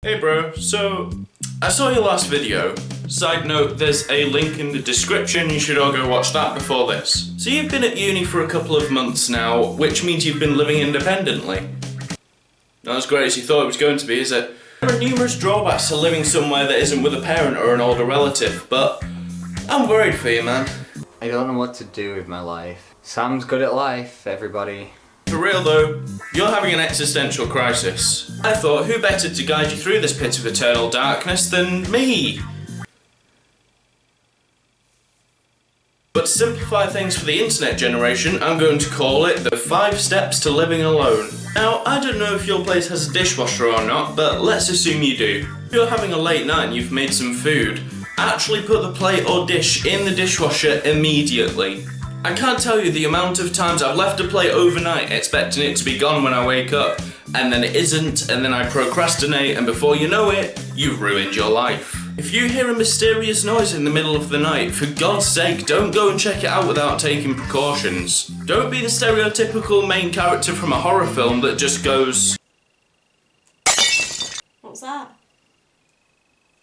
Hey bro, so I saw your last video. Side note, there's a link in the description, you should all go watch that before this. So you've been at uni for a couple of months now, which means you've been living independently. Not as great as you thought it was going to be, is it? There are numerous drawbacks to living somewhere that isn't with a parent or an older relative, but I'm worried for you, man. I don't know what to do with my life. Sam's good at life, everybody. For real though, you're having an existential crisis. I thought, who better to guide you through this pit of eternal darkness than me? But to simplify things for the internet generation, I'm going to call it the 5 steps to living alone. Now, I don't know if your place has a dishwasher or not, but let's assume you do. If you're having a late night and you've made some food, actually put the plate or dish in the dishwasher immediately. I can't tell you the amount of times I've left a plate overnight expecting it to be gone when I wake up, and then it isn't, and then I procrastinate, and before you know it, you've ruined your life. If you hear a mysterious noise in the middle of the night, for God's sake, don't go and check it out without taking precautions. Don't be the stereotypical main character from a horror film that just goes... What's that?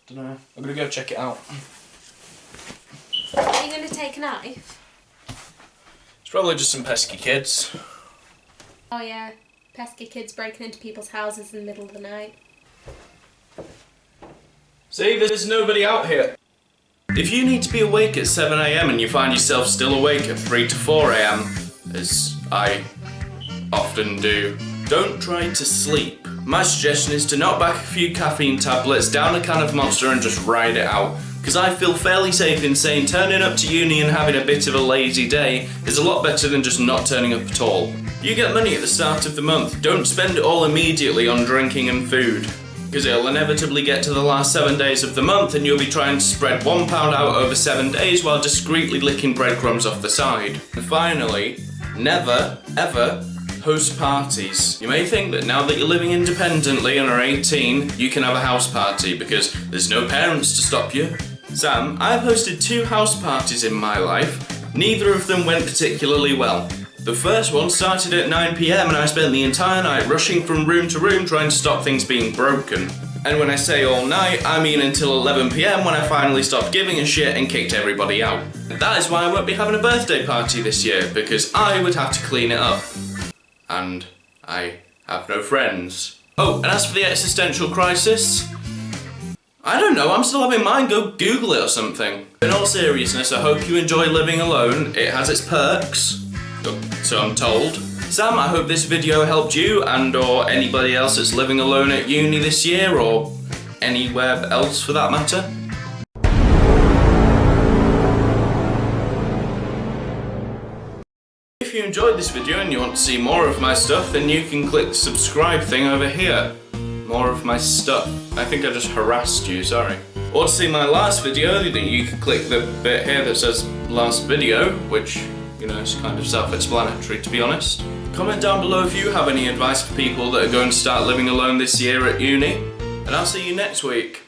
Dunno, I'm gonna go check it out. Are you going to take a knife? It's probably just some pesky kids. Oh yeah, pesky kids breaking into people's houses in the middle of the night. See, there's nobody out here. If you need to be awake at 7 AM and you find yourself still awake at 3 to 4 AM, as I often do, don't try to sleep. My suggestion is to knock back a few caffeine tablets, down a can of Monster and just ride it out. Because I feel fairly safe in saying turning up to uni and having a bit of a lazy day is a lot better than just not turning up at all. You get money at the start of the month, don't spend it all immediately on drinking and food. Because it'll inevitably get to the last 7 days of the month and you'll be trying to spread £1 out over 7 days while discreetly licking breadcrumbs off the side. And finally, never, ever host parties. You may think that now that you're living independently and are 18, you can have a house party because there's no parents to stop you. Sam, I've hosted 2 house parties in my life. Neither of them went particularly well. The first one started at 9 PM and I spent the entire night rushing from room to room trying to stop things being broken. And when I say all night, I mean until 11 PM when I finally stopped giving a shit and kicked everybody out. And that is why I won't be having a birthday party this year, because I would have to clean it up. And I have no friends. Oh, and as for the existential crisis, I don't know, I'm still having mine, go Google it or something. In all seriousness, I hope you enjoy living alone, it has its perks. So I'm told. Sam, I hope this video helped you and or anybody else that's living alone at uni this year or anywhere else for that matter. If you enjoyed this video and you want to see more of my stuff, then you can click the subscribe thing over here. More of my stuff. I think I just harassed you, sorry. Or to see my last video, then you can click the bit here that says last video, which, you know, it's kind of self-explanatory to be honest. Comment down below if you have any advice for people that are going to start living alone this year at uni, and I'll see you next week.